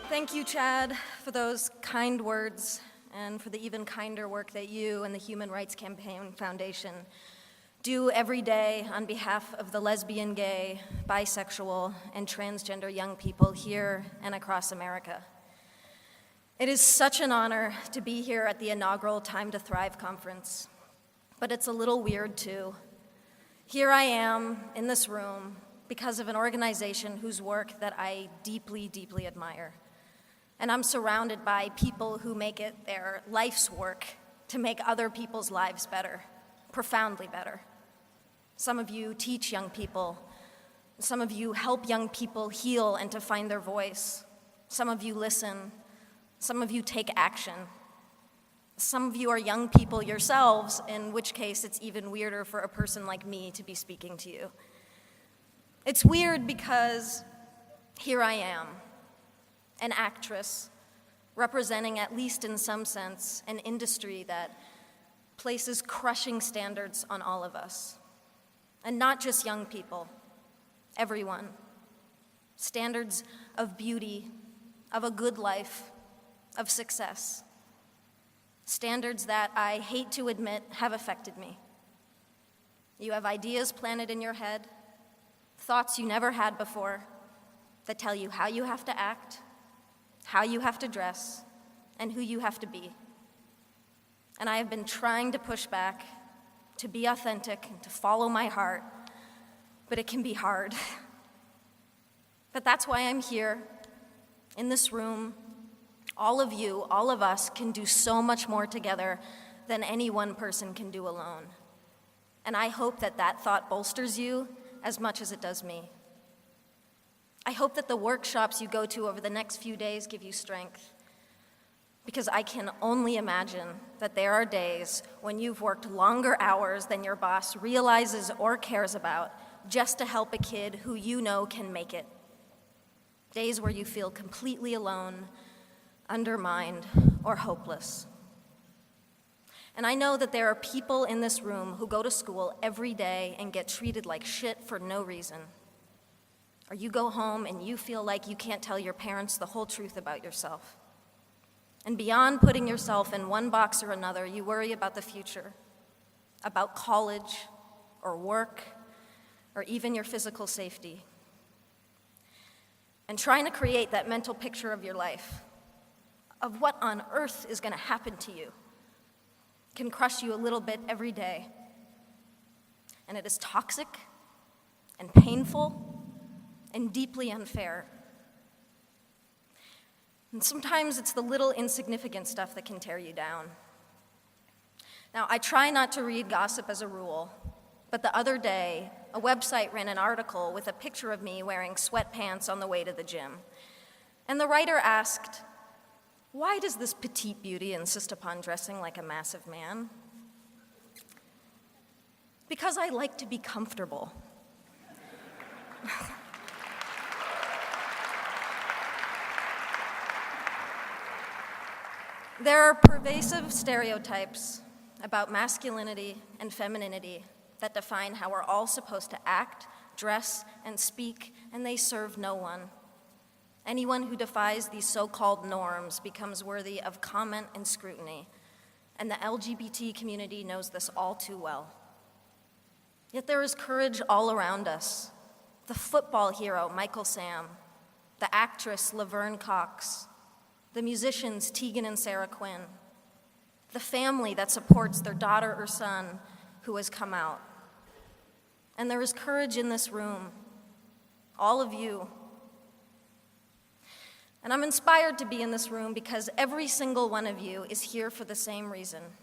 Thank you, Chad, for those kind words and for the even kinder work that you and the Human Rights Campaign Foundation do every day on behalf of the lesbian, gay, bisexual, and transgender young people here and across America. It is such an honor to be here at the inaugural Time to Thrive conference, but it's a little weird too. Here I am in this room because of an organization whose work that I deeply, deeply admire. And I'm surrounded by people who make it their life's work to make other people's lives better, profoundly better. Some of you teach young people. Some of you help young people heal and to find their voice. Some of you listen. Some of you take action. Some of you are young people yourselves, in which case it's even weirder for a person like me to be speaking to you. It's weird because here I am, an actress representing, at least in some sense, an industry that places crushing standards on all of us. And not just young people, everyone. Standards of beauty, of a good life, of success. Standards that I hate to admit have affected me. You have ideas planted in your head, thoughts you never had before, that tell you how you have to act, how you have to dress, and who you have to be. And I have been trying to push back, to be authentic, and to follow my heart, but it can be hard. But that's why I'm here, in this room. All of you, all of us, can do so much more together than any one person can do alone. And I hope that that thought bolsters you as much as it does me. I hope that the workshops you go to over the next few days give you strength, because I can only imagine that there are days when you've worked longer hours than your boss realizes or cares about just to help a kid who you know can make it. Days where you feel completely alone, undermined, or hopeless. And I know that there are people in this room who go to school every day and get treated like shit for no reason. Or you go home and you feel like you can't tell your parents the whole truth about yourself. And beyond putting yourself in one box or another, you worry about the future, about college, or work, or even your physical safety. And trying to create that mental picture of your life, of what on earth is going to happen to you, can crush you a little bit every day. And it is toxic and painful and deeply unfair. And sometimes it's the little insignificant stuff that can tear you down. Now, I try not to read gossip as a rule, but the other day, a website ran an article with a picture of me wearing sweatpants on the way to the gym. And the writer asked, "Why does this petite beauty insist upon dressing like a massive man?" Because I like to be comfortable. There are pervasive stereotypes about masculinity and femininity that define how we're all supposed to act, dress, and speak, and they serve no one. Anyone who defies these so-called norms becomes worthy of comment and scrutiny, and the LGBT community knows this all too well. Yet there is courage all around us. The football hero, Michael Sam, the actress, Laverne Cox, the musicians, Tegan and Sarah Quinn, the family that supports their daughter or son who has come out. And there is courage in this room, all of you. And I'm inspired to be in this room because every single one of you is here for the same reason.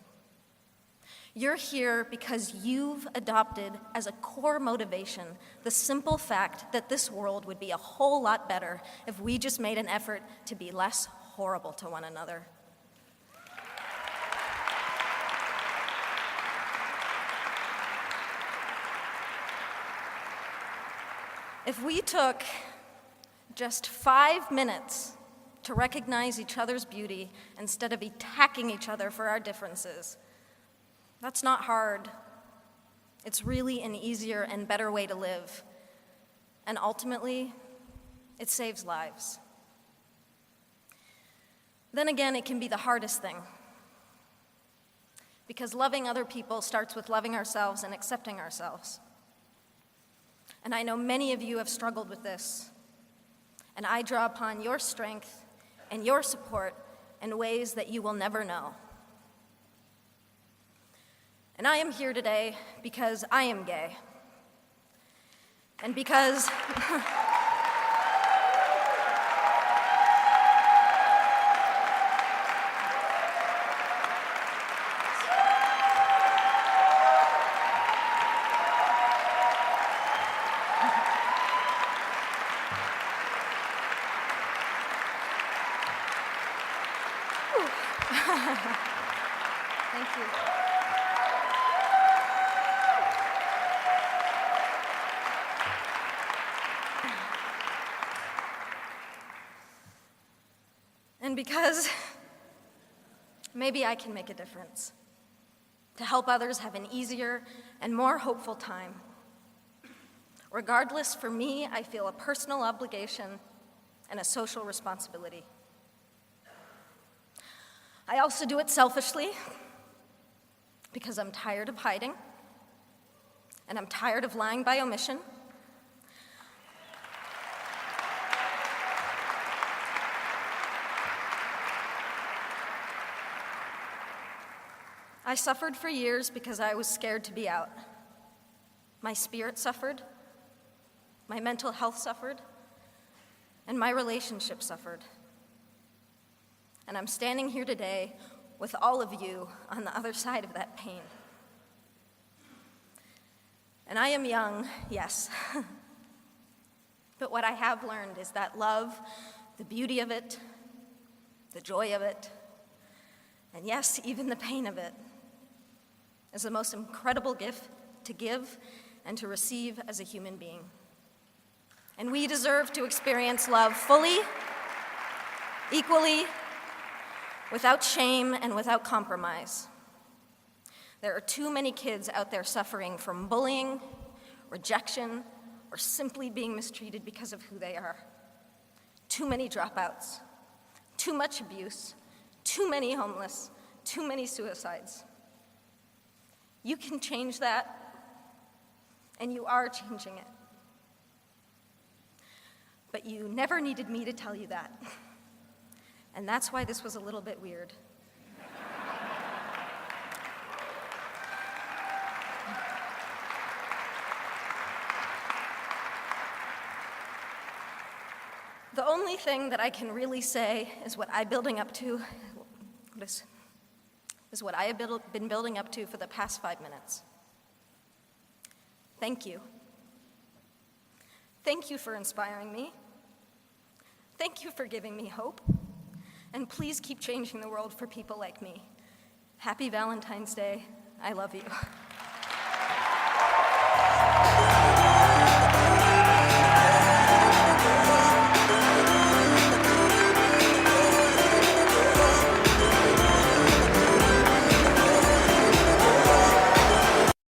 You're here because you've adopted as a core motivation the simple fact that this world would be a whole lot better if we just made an effort to be less horrible to one another. If we took just 5 minutes to recognize each other's beauty instead of attacking each other for our differences, that's not hard. It's really an easier and better way to live. And ultimately, it saves lives. Then again, it can be the hardest thing. Because loving other people starts with loving ourselves and accepting ourselves. And I know many of you have struggled with this. And I draw upon your strength and your support in ways that you will never know. And I am here today because I am gay. And because thank you. And because maybe I can make a difference to help others have an easier and more hopeful time. Regardless, for me, I feel a personal obligation and a social responsibility. I also do it selfishly because I'm tired of hiding and I'm tired of lying by omission. I suffered for years because I was scared to be out. My spirit suffered, my mental health suffered, and my relationship suffered. And I'm standing here today with all of you on the other side of that pain. And I am young, yes. But what I have learned is that love, the beauty of it, the joy of it, and yes, even the pain of it, is the most incredible gift to give and to receive as a human being. And we deserve to experience love fully, equally, without shame and without compromise. There are too many kids out there suffering from bullying, rejection, or simply being mistreated because of who they are. Too many dropouts, too much abuse, too many homeless, too many suicides. You can change that, and you are changing it. But you never needed me to tell you that. And that's why this was a little bit weird. The only thing that I can really say is what I'm building up to, is what I have been building up to for the past 5 minutes. Thank you. Thank you for inspiring me. Thank you for giving me hope. And please keep changing the world for people like me. Happy Valentine's Day. I love you.